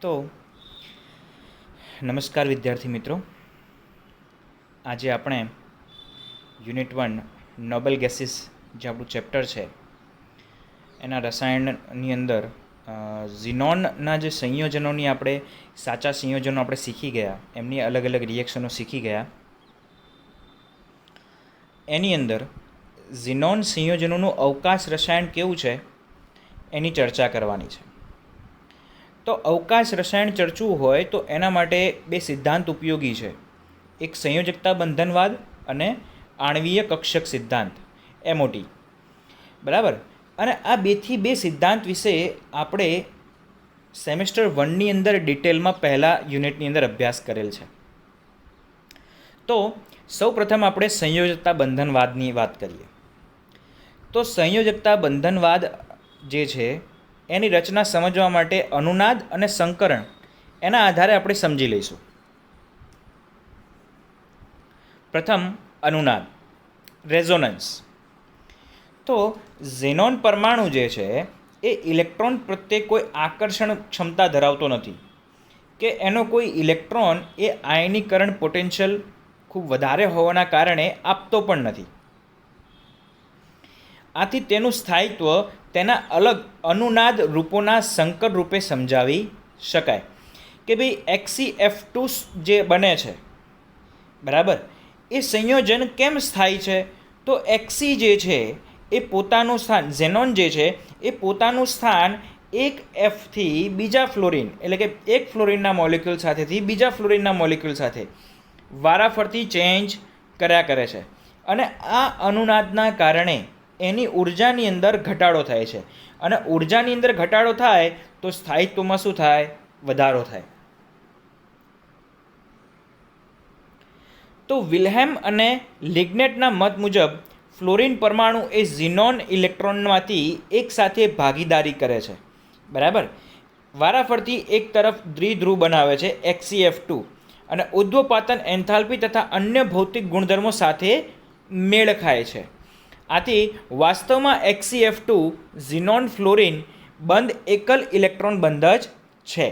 તો નમસ્કાર વિદ્યાર્થી મિત્રો, આજે આપણે યુનિટ 1 નોબલ ગેસીસ જે આપણું ચેપ્ટર છે એના રસાયણની અંદર ઝીનોનના જે સંયોજનોની આપણે સાચા સંયોજનો આપણે શીખી ગયા, એમની અલગ અલગ રિએક્શનો શીખી ગયા. એની અંદર ઝીનોન સંયોજનોનું અવકાશ રસાયણ કેવું છે એની ચર્ચા કરવાની છે. તો અવકાશ રસાયણ ચર્ચવું હોય તો એના માટે બે સિદ્ધાંત ઉપયોગી છે, એક સંયોજકતા બંધનવાદ અને આણ્વીય કક્ષક સિદ્ધાંત MOT. બરાબર. અને આ બે સિદ્ધાંત વિશે આપણે સેમેસ્ટર 1ની અંદર ડિટેલમાં પહેલા યુનિટની અંદર અભ્યાસ કરેલ છે. તો સૌપ્રથમ આપણે સંયોજકતા બંધનવાદની વાત કરીએ. તો સંયોજકતા બંધનવાદ જે છે એની રચના સમજવા માટે અનુનાદ અને સંકરણ એના આધારે આપણે સમજી લઈશું. પ્રથમ અનુનાદ, રેઝોનન્સ. તો ઝેનોન પરમાણુ જે છે એ ઇલેક્ટ્રોન પ્રત્યે કોઈ આકર્ષણ ક્ષમતા ધરાવતો નથી, કે એનો કોઈ ઇલેક્ટ્રોન એ આયનીકરણ પોટેન્શિયલ ખૂબ વધારે હોવાના કારણે આપતો પણ નથી. આથી તેનું સ્થાયિત્વ તેના અલગ અનુનાદ રૂપોના સંકર રૂપે સમજાવી શકાય. કે ભાઈ XeF2 જે બને છે, બરાબર, એ સંયોજન કેમ સ્થાયી છે? તો Xe જે છે એ પોતાનું સ્થાન, ઝેનોન જે છે એ પોતાનું સ્થાન એક Fથી બીજા ફ્લોરિન, એટલે કે એક ફ્લોરિનના મોલિક્યુલ સાથેથી બીજા ફ્લોરિનના મોલિક્યુલ સાથે વારાફરતી ચેન્જ કર્યા કરે છે. અને આ અનુનાદના કારણે એની ઉર્જાની અંદર ઘટાડો થાય છે. અને ઉર્જાની અંદર ઘટાડો થાય તો સ્થાયિત્વમાં શું થાય? વધારો થાય. તો વિલ્હેમ અને લિગ્નેટના મત મુજબ ફ્લોરિન પરમાણુ એ ઝીનોન ઇલેક્ટ્રોનમાંથી એક સાથે ભાગીદારી કરે છે, બરાબર. વારાફરતી એક તરફ દ્વિધ્રુવ બનાવે છે XeF2 અને ઉદ્દોપાતન એન્થાલ્પી તથા અન્ય ભૌતિક ગુણધર્મો સાથે મેળ ખાય છે. આથી વાસ્તવમાં XeF2 ઝીનોન ફ્લોરિન બંધ એકલ ઇલેક્ટ્રોન બંધ જ છે.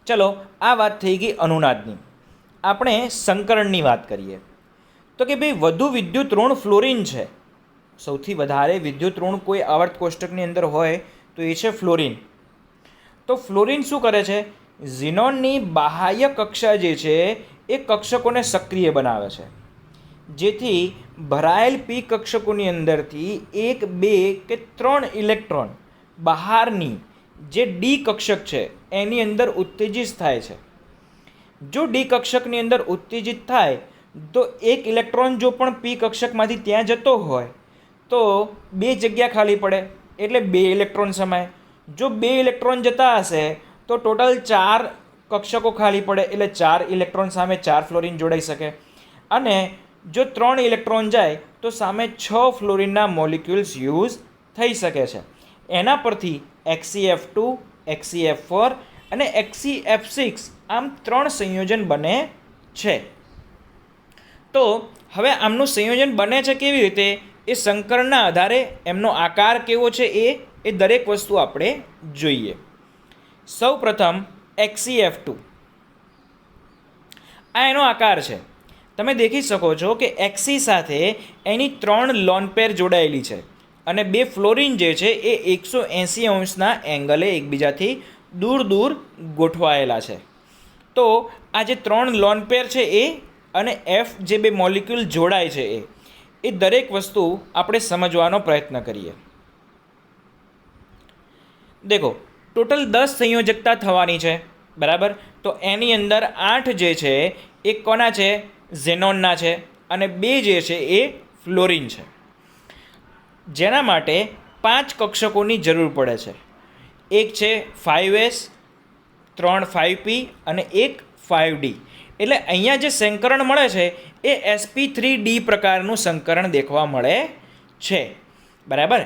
ચલો, આ વાત થઈ ગઈ અનુનાદની. આપણે સંકરણની વાત કરીએ. તો કે ભાઈ વધુ વિદ્યુત ઋણ ફ્લોરિન છે. સૌથી વધારે વિદ્યુત ઋણ કોઈ આવર્ત કોષ્ટકની અંદર હોય તો એ છે ફ્લોરિન. તો ફ્લોરિન શું કરે છે? ઝીનોનની બાહ્ય કક્ષા જે છે એ કક્ષકોને સક્રિય બનાવે છે, જેથી ભરાયેલ P કક્ષકોની અંદરથી 1, 2 કે 3 ઇલેક્ટ્રોન બહારની જે D કક્ષક છે એની અંદર ઉત્તેજિત થાય છે. જો D કક્ષકની અંદર ઉત્તેજિત થાય તો એક ઇલેક્ટ્રોન જો પણ P કક્ષકમાંથી ત્યાં જતો હોય તો 2 જગ્યા ખાલી પડે, એટલે 2 ઇલેક્ટ્રોન સમાય. જો 2 ઇલેક્ટ્રોન જતા હશે તો ટોટલ 4 કક્ષકો ખાલી પડે, એટલે 4 ઇલેક્ટ્રોન સામે 4 ફ્લોરિન જોડાઈ શકે. અને જો 3 ઇલેક્ટ્રોન જાય તો સામે 6 ફ્લોરિનના મોલિક્યુલ્સ યુઝ થઈ શકે છે. એના પરથી XeF2, XeF4 અને XeF6 આમ 3 સંયોજન બને છે. તો હવે આમનું સંયોજન બને છે કેવી રીતે? એ સંકરણના આધારે એમનો આકાર કેવો છે એ દરેક વસ્તુ આપણે જોઈએ. સૌ પ્રથમ XeF2, આ એનો આકાર છે. તમે દેખી શકો છો કે Xe સાથે એની 3 લોન પેર જોડાયેલી છે અને 2 ફ્લોરિન જે છે એ 180 અંશના એંગલે એકબીજાથી દૂર દૂર ગોઠવાયેલા છે. તો આ જે 3 લોન પેર છે એ અને F જે 2 મોલિક્યુલ જોડાય છે એ દરેક વસ્તુ આપણે સમજવાનો પ્રયત્ન કરીએ. દેખો, ટોટલ 10 સંયોજકતા થવાની છે, બરાબર. તો એની અંદર 8 જે છે એ કોના છે? ઝેનોનના છે, અને 2 જે છે એ ફ્લોરિન છે. જેના માટે 5 કક્ષકોની જરૂર પડે છે. એક છે 5s, 3 5p અને 1 5d. એટલે અહીંયા જે સંકરણ મળે છે એ sp3d પ્રકારનું સંકરણ દેખવા મળે છે, બરાબર.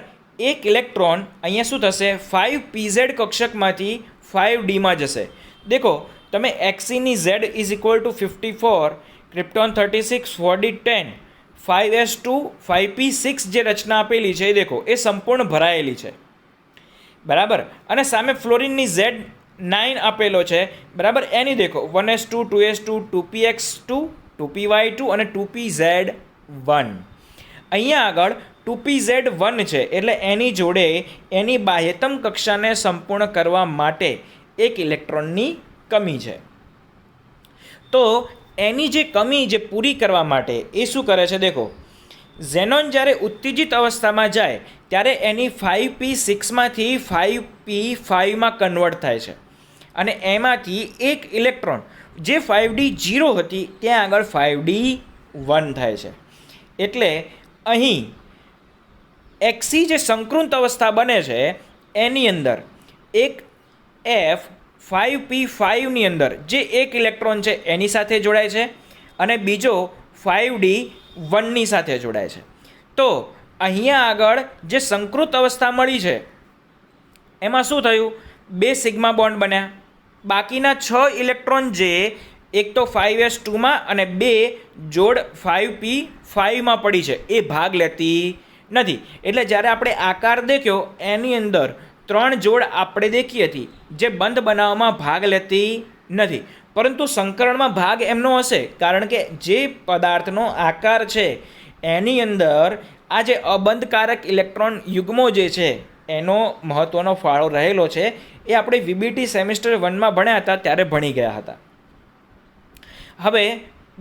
એક ઇલેક્ટ્રોન અહીંયા શું થશે? 5pz કક્ષકમાંથી 5dમાં જશે. દેખો તમે Xeની Z is equal to 54, krypton 36, 4d10, 5s2, 5p6 જે રચના આપેલી છે એ દેખો, એ સંપૂર્ણ ભરાયેલી છે, બરાબર. અને સામે ફ્લોરિનની Z 9 આપેલો છે, બરાબર. એની દેખો 1s2 2s2 2px2 2py2 અને 2pz1. અહીંયા આગળ 2pz1 છે એટલે એની જોડે એની બાહ્યતમ કક્ષાને સંપૂર્ણ કરવા માટે એક ઇલેક્ટ્રોનની કમી છે. તો એની જે કમી જે પૂરી કરવા માટે એ શું કરે છે દેખો, ઝેનોન જ્યારે ઉત્તેજિત અવસ્થામાં જાય ત્યારે એની 5p6માંથી 5p5માં કન્વર્ટ થાય છે અને એમાંથી એક ઇલેક્ટ્રોન જે 5d0 હતી ત્યાં આગળ 5d1 થાય છે. એટલે અહીં એક્સી જે સંકૃત અવસ્થા બને છે એની અંદર એક F5p5ની અંદર જે એક ઇલેક્ટ્રોન છે એની સાથે જોડાય છે અને બીજો 5d1ની સાથે જોડાય છે. તો અહીંયા આગળ જે સંકૃત અવસ્થા મળી છે એમાં શું થયું, 2 સિગ્મા બોન્ડ બન્યા. બાકીના 6 ઇલેક્ટ્રોન જે એક તો 5s2માં અને 2 જોડ 5p5માં પડી છે એ ભાગ લેતી નથી. એટલે જ્યારે આપણે આકાર દેખ્યો એની અંદર 3 જોડ આપણે દેખી હતી જે બંધ બનાવવામાં ભાગ લેતી નથી, પરંતુ સંકરણમાં ભાગ એમનો હશે, કારણ કે જે પદાર્થનો આકાર છે એની અંદર આ જે અબંધકારક ઇલેક્ટ્રોન યુગ્મો જે છે એનો મહત્ત્વનો ફાળો રહેલો છે. એ આપણે વીબીટી સેમિસ્ટર 1માં ભણ્યા હતા ત્યારે ભણી ગયા હતા. હવે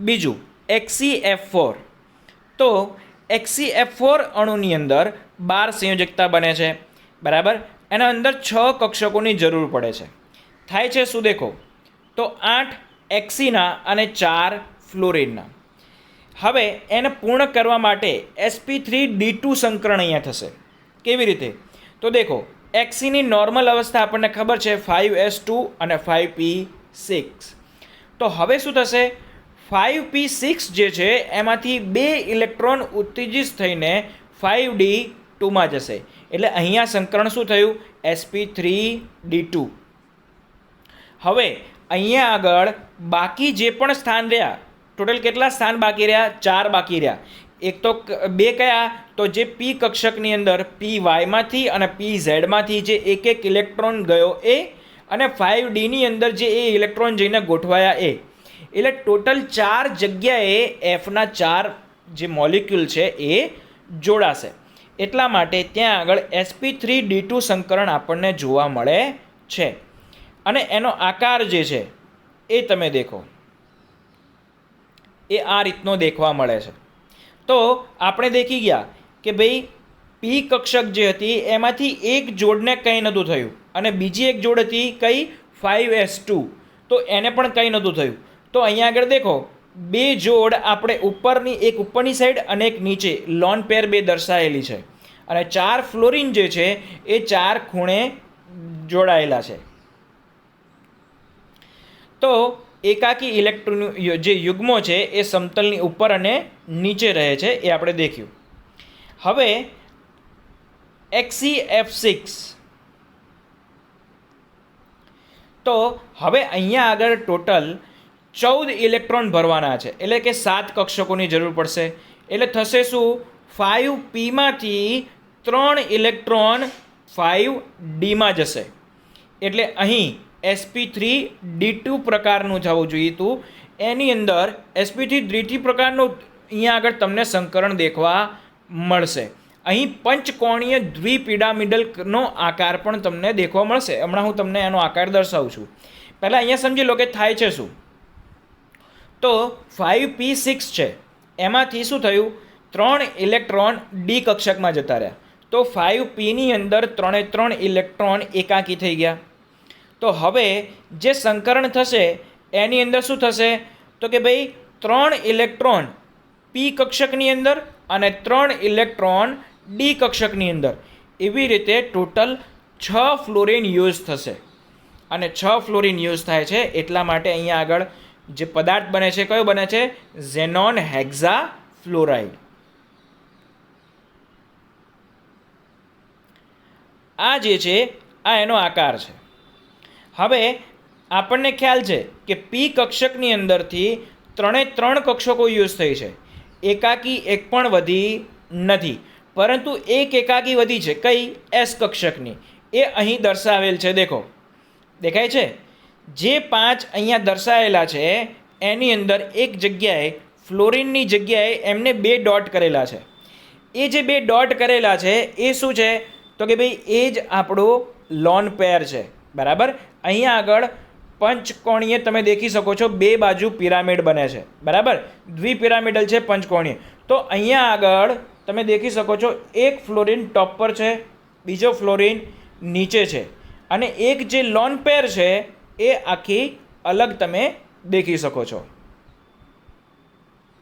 બીજું XeF4. તો XeF4 અણુની અંદર 12 સંયોજકતા બને છે, બરાબર. એના અંદર 6 કક્ષકોની જરૂર પડે છે. થાય છે શું દેખો, તો 8 એક્સીના અને 4 ફ્લોરિનના. હવે એને પૂર્ણ કરવા માટે sp3d2 સંકરણ અહીંયા થશે. કેવી રીતે, તો દેખો એક્સીની નોર્મલ અવસ્થા આપણને ખબર છે 5s2 અને 5p6. તો હવે શું થશે, 5p6 જે છે એમાંથી 2 ઇલેક્ટ્રોન ઉત્તેજિત થઈને 5d2માં જશે. એટલે અહીંયા સંકરણ શું થયું, sp3d2. હવે અહીંયા આગળ બાકી જે પણ સ્થાન રહ્યા, ટોટલ કેટલા સ્થાન બાકી રહ્યા, 4 બાકી રહ્યા. એક તો 2 કયા, તો જે p કક્ષકની અંદર py અને pz જે એક ઇલેક્ટ્રોન ગયો એ, અને 5dની અંદર જે એ ઇલેક્ટ્રોન જઈને ગોઠવાયા એ. એટલે ટોટલ 4 જગ્યાએ Fના 4 જે મોલિક્યુલ છે એ જોડાશે. એટલા માટે ત્યાં આગળ sp3d2 સંકરણ આપણને જોવા મળે છે. અને એનો આકાર જે છે એ તમે દેખો, એ આ રીતનો દેખવા મળે છે. તો આપણે દેખી ગયા કે ભાઈ પી કક્ષક જે હતી એમાંથી એક જોડને કંઈ નહોતું થયું અને બીજી એક જોડ હતી કઈ 5s2, તો એને પણ કંઈ નહોતું થયું. તો અહીંયા આગળ દેખો 2 જોડ આપણે એક ઉપરની સાઈડ અને એક નીચે લોન પેર 2 દર્શાવેલી છે અને 4 ફ્લોરિન જે છે એ 4 ખૂણે જોડાયેલા છે. તો એકાકી ઇલેક્ટ્રોન જે યુગ્મો છે એ સમતલની ઉપર અને નીચે રહે છે એ આપણે દેખ્યું. હવે XeF6. તો હવે અહીંયા આગળ ટોટલ 14 ઇલેક્ટ્રોન ભરવાના છે, એટલે કે 7 કક્ષકોની જરૂર પડશે. એટલે થશે શું, 5pમાંથી 3 ઇલેક્ટ્રોન 5dમાં જશે. એટલે અહીં sp3d2 પ્રકારનું થવું જોઈએ હતું. એની અંદર sp3d2 પ્રકારનું અહીંયા આગળ તમને સંકરણ દેખવા મળશે. અહીં પંચકોણીય દ્વિપિરામિડલનો આકાર પણ તમને દેખવા મળશે. હમણાં હું તમને એનો આકાર દર્શાવું છું. પહેલાં અહીંયા સમજી લો કે થાય છે શું, તો 5p6 છે એમાંથી શું થયું, 3 ઇલેક્ટ્રોન ડી કક્ષકમાં જતા રહ્યા. તો 5pની અંદર 3 ઇલેક્ટ્રોન એકાકી થઈ ગયા. તો હવે જે સંકરણ થશે એની અંદર શું થશે, તો કે ભાઈ 3 ઇલેક્ટ્રોન પી કક્ષકની અંદર અને 3 ઇલેક્ટ્રોન ડી કક્ષકની અંદર. એવી રીતે ટોટલ 6 ફ્લોરિન યુઝ થશે. અને 6 ફ્લોરિન યુઝ થાય છે એટલા માટે અહીંયા આગળ જે પદાર્થ બને છે કયો બને છે, ઝેનોન હેક્ઝા ફ્લોરાઇડ. આ જે છે આ એનો આકાર છે. હવે આપણને ખ્યાલ છે કે પી કક્ષકની અંદરથી 3 કક્ષકો યુઝ થઈ છે. એકાકી એક પણ વધી નથી, પરંતુ એક એકાકી વધી છે કઈ, એસ કક્ષકની. એ અહીં દર્શાવેલ છે. દેખો દેખાય છે? જે 5 અહીંયા દર્શાવેલા છે એની અંદર એક જગ્યાએ ફ્લોરિનની જગ્યાએ એમને 2 ડોટ કરેલા છે. એ જે 2 ડોટ કરેલા છે એ શું છે? તો કે ભાઈ એ જ આપણો લોન પેર છે. બરાબર. અહીંયા આગળ પંચકોણીય તમે દેખી શકો છો, 2 બાજુ પિરામિડ બને છે. બરાબર. દ્વિપિરામિડલ છે પંચકોણીય. તો અહીંયા આગળ તમે દેખી શકો છો એક ફ્લોરિન ટોપ પર છે, બીજો ફ્લોરિન નીચે છે, અને એક જે લોન પેર છે એ આખી અલગ તમે દેખી શકો છો.